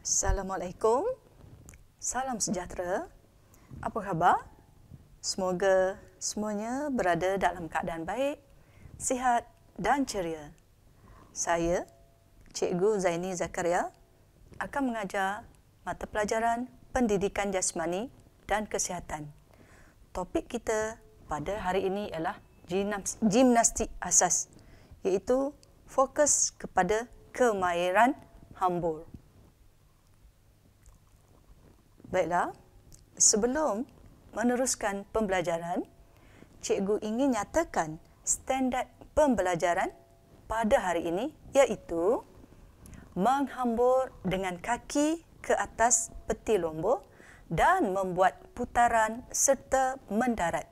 Assalamualaikum. Salam sejahtera. Apa khabar? Semoga semuanya berada dalam keadaan baik, sihat dan ceria. Saya, Cikgu Zaini Zakaria, akan mengajar mata pelajaran Pendidikan Jasmani dan Kesihatan. Topik kita pada hari ini ialah gimnastik asas, iaitu fokus kepada kemahiran hambur. Baiklah, sebelum meneruskan pembelajaran, cikgu ingin nyatakan standard pembelajaran pada hari ini, iaitu menghambur dengan kaki ke atas peti lombor dan membuat putaran serta mendarat.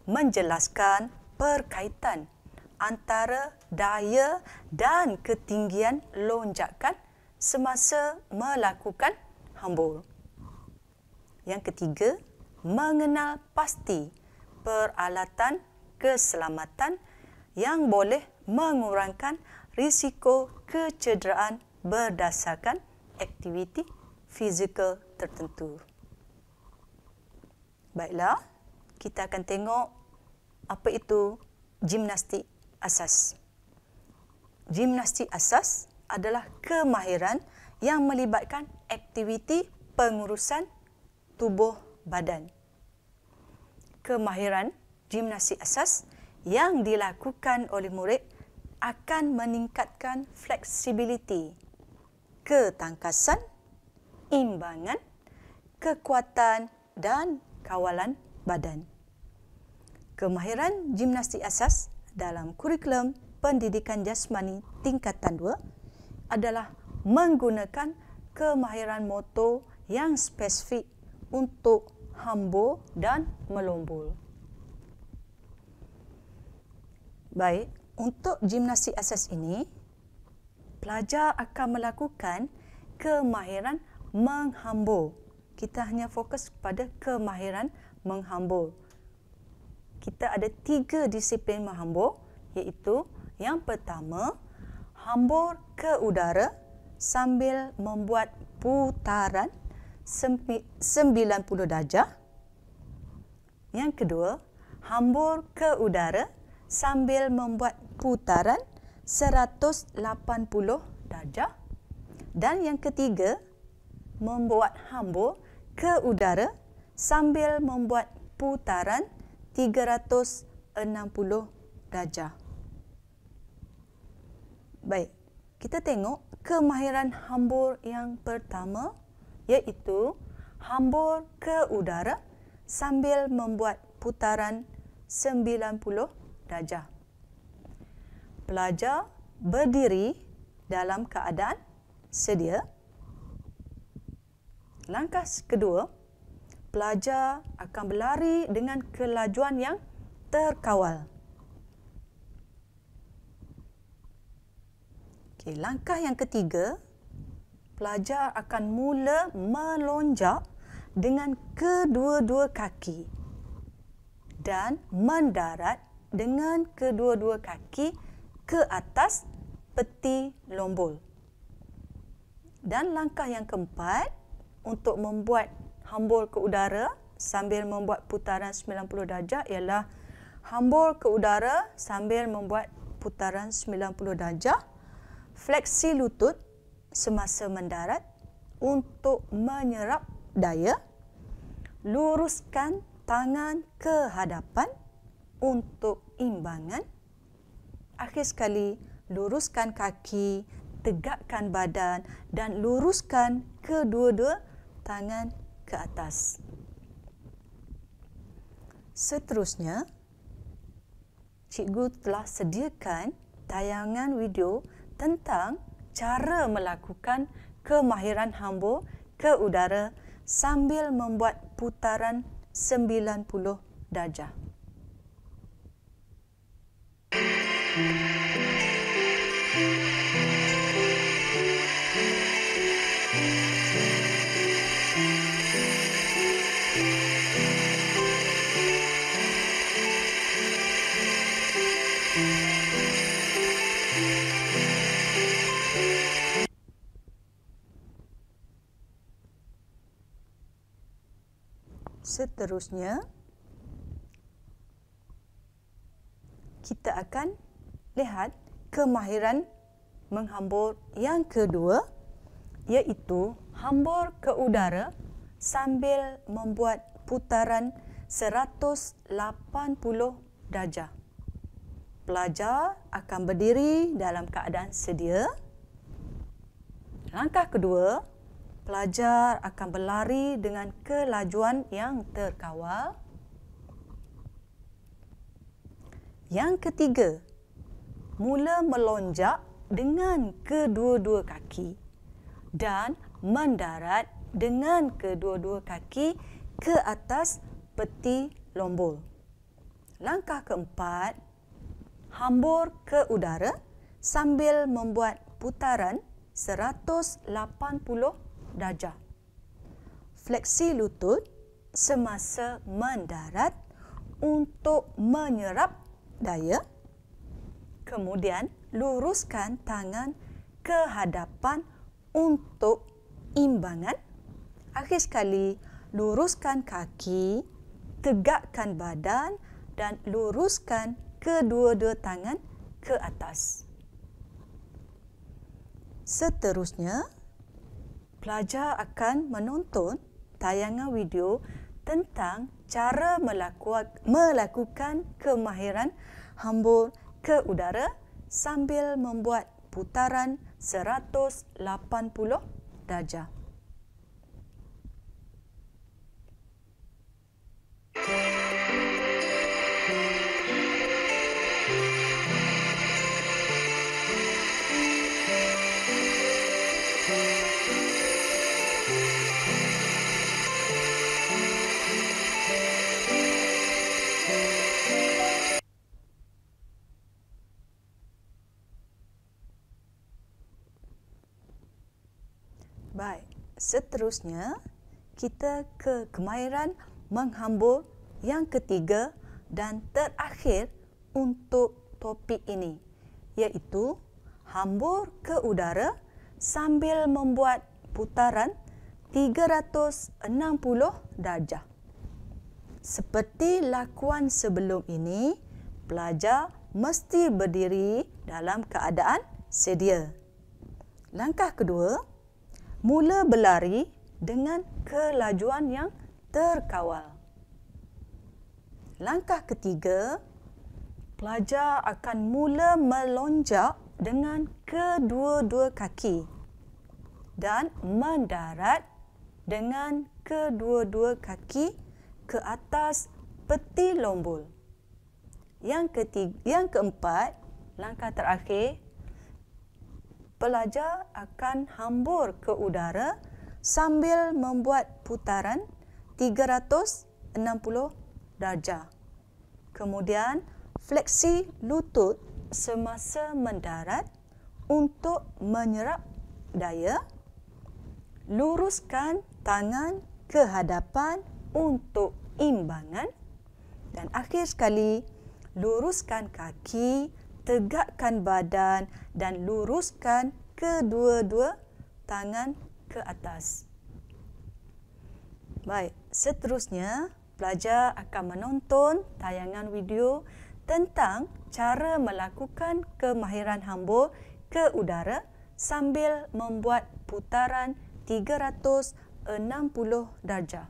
Menjelaskan perkaitan antara daya dan ketinggian lonjakan semasa melakukan hambur. Yang ketiga, mengenal pasti peralatan keselamatan yang boleh mengurangkan risiko kecederaan berdasarkan aktiviti fizikal tertentu. Baiklah, kita akan tengok apa itu gimnastik asas. Gimnastik asas adalah kemahiran yang melibatkan aktiviti pengurusan tubuh badan. Kemahiran gimnastik asas yang dilakukan oleh murid akan meningkatkan fleksibiliti, ketangkasan, imbangan, kekuatan dan kawalan badan. Kemahiran gimnastik asas dalam kurikulum pendidikan jasmani tingkatan 2 adalah menggunakan kemahiran motor yang spesifik untuk hambur dan melombor. Baik, untuk gimnastik asas ini, pelajar akan melakukan kemahiran menghambur. Kita hanya fokus pada kemahiran menghambur. Kita ada 3 disiplin menghambur, iaitu yang pertama, hambur ke udara sambil membuat putaran 90 darjah. Yang kedua, hambur ke udara sambil membuat putaran 180 darjah. Dan yang ketiga, membuat hambur ke udara sambil membuat putaran 360 darjah. Baik, kita tengok kemahiran hambur yang pertama, iaitu hambur ke udara sambil membuat putaran 90 darjah. Pelajar berdiri dalam keadaan sedia. Langkah kedua, pelajar akan berlari dengan kelajuan yang terkawal. Langkah yang ketiga, pelajar akan mula melonjak dengan kedua-dua kaki dan mendarat dengan kedua-dua kaki ke atas peti lombor. Dan langkah yang keempat, untuk membuat hambur ke udara sambil membuat putaran 90 darjah ialah hambur ke udara sambil membuat putaran 90 darjah, fleksi lutut semasa mendarat untuk menyerap daya, luruskan tangan ke hadapan untuk imbangan. Akhir sekali, luruskan kaki, tegakkan badan dan luruskan kedua-dua tangan ke atas. Seterusnya, cikgu telah sediakan tayangan video tentang cara melakukan kemahiran hambur ke udara sambil membuat putaran 90 darjah. Seterusnya, kita akan lihat kemahiran menghambur yang kedua, iaitu hambur ke udara sambil membuat putaran 180 darjah. Pelajar akan berdiri dalam keadaan sedia. Langkah kedua, pelajar akan berlari dengan kelajuan yang terkawal. Yang ketiga, mula melonjak dengan kedua-dua kaki dan mendarat dengan kedua-dua kaki ke atas peti lombol. Langkah keempat, hambur ke udara sambil membuat putaran 180 darjah. Fleksi lutut semasa mendarat untuk menyerap daya. Kemudian luruskan tangan ke hadapan untuk imbangan. Akhir sekali, luruskan kaki, tegakkan badan dan luruskan kedua-dua tangan ke atas. Seterusnya, pelajar akan menonton tayangan video tentang cara melakukan kemahiran hambur ke udara sambil membuat putaran 180 darjah. Baik, seterusnya kita ke kemahiran menghambur yang ketiga dan terakhir untuk topik ini, iaitu hambur ke udara sambil membuat putaran 360 darjah. Seperti lakuan sebelum ini, pelajar mesti berdiri dalam keadaan sedia. Langkah kedua, mula berlari dengan kelajuan yang terkawal. Langkah ketiga, pelajar akan mula melonjak dengan kedua-dua kaki dan mendarat dengan kedua-dua kaki ke atas peti lombol. Yang keempat, langkah terakhir, pelajar akan hambur ke udara sambil membuat putaran 360 darjah. Kemudian, fleksi lutut semasa mendarat untuk menyerap daya. Luruskan tangan ke hadapan untuk imbangan. Dan akhir sekali, luruskan kaki, tegakkan badan dan luruskan kedua-dua tangan ke atas. Baik, seterusnya pelajar akan menonton tayangan video tentang cara melakukan kemahiran hambur ke udara sambil membuat putaran 360 darjah.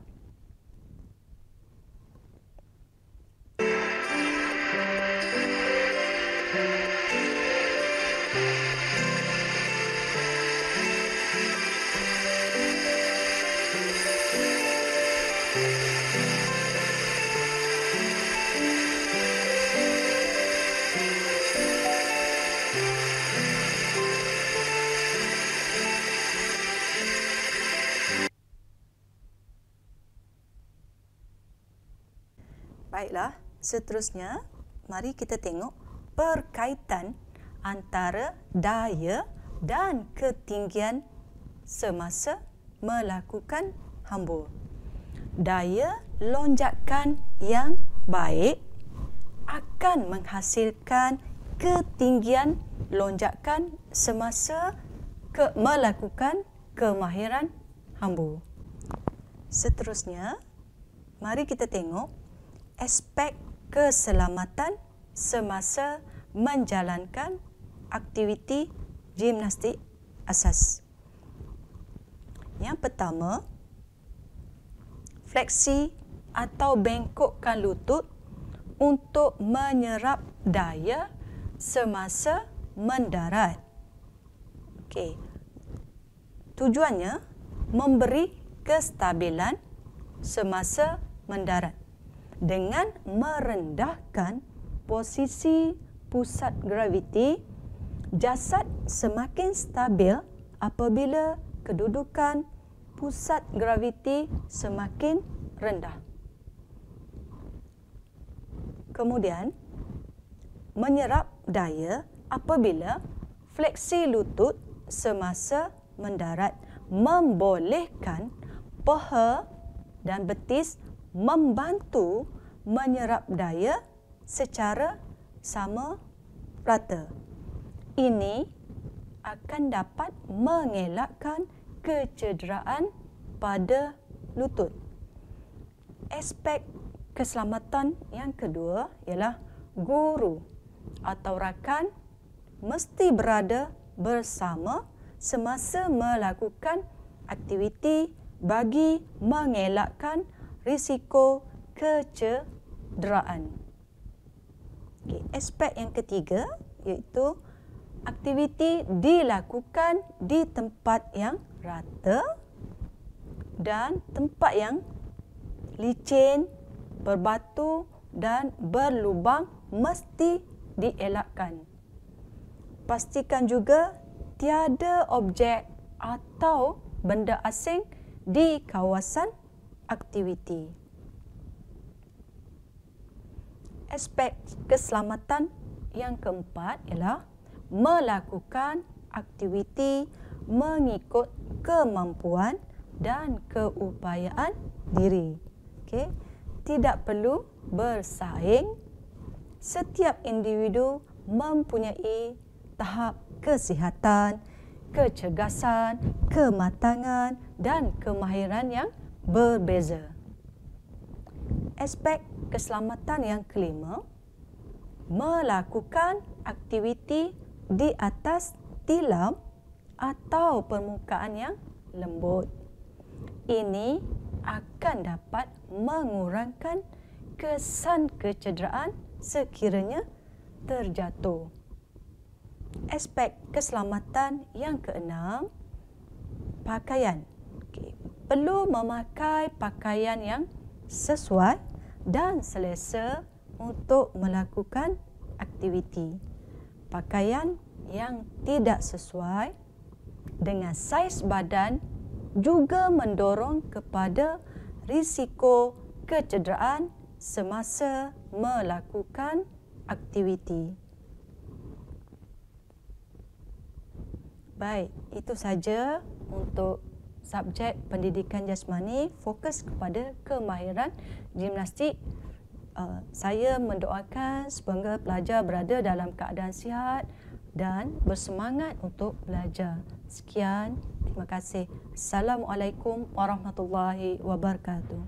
Baiklah, seterusnya mari kita tengok perkaitan antara daya dan ketinggian semasa melakukan hambur. Daya lonjakan yang baik akan menghasilkan ketinggian lonjakan semasa melakukan kemahiran hambur. Seterusnya, mari kita tengok aspek keselamatan semasa menjalankan aktiviti gimnastik asas. Yang pertama, fleksi atau bengkokkan lutut untuk menyerap daya semasa mendarat. Okey. Tujuannya memberi kestabilan semasa mendarat dengan merendahkan posisi pusat graviti. Jasad semakin stabil apabila kedudukan pusat graviti semakin rendah. Kemudian, menyerap daya apabila fleksi lutut semasa mendarat membolehkan paha dan betis membantu menyerap daya secara sama rata. Ini akan dapat mengelakkan kecederaan pada lutut. Aspek keselamatan yang kedua ialah guru atau rakan mesti berada bersama semasa melakukan aktiviti bagi mengelakkan risiko kecederaan. Okay, aspek yang ketiga iaitu aktiviti dilakukan di tempat yang rata dan tempat yang licin, berbatu dan berlubang mesti dielakkan. Pastikan juga tiada objek atau benda asing di kawasan aktiviti. Aspek keselamatan yang keempat ialah melakukan aktiviti mengikut kemampuan dan keupayaan diri. Okey, tidak perlu bersaing. Setiap individu mempunyai tahap kesihatan, kecergasan, kematangan dan kemahiran yang berbeza. Aspek keselamatan yang kelima, melakukan aktiviti di atas tilam atau permukaan yang lembut. Ini akan dapat mengurangkan kesan kecederaan sekiranya terjatuh. Aspek keselamatan yang keenam, pakaian. Okey, perlu memakai pakaian yang sesuai dan selesa untuk melakukan aktiviti. Pakaian yang tidak sesuai dengan saiz badan juga mendorong kepada risiko kecederaan semasa melakukan aktiviti. Baik, itu saja untuk subjek pendidikan jasmani, fokus kepada kemahiran gimnastik. Saya mendoakan semoga pelajar berada dalam keadaan sihat dan bersemangat untuk belajar. Sekian, terima kasih. Assalamualaikum warahmatullahi wabarakatuh.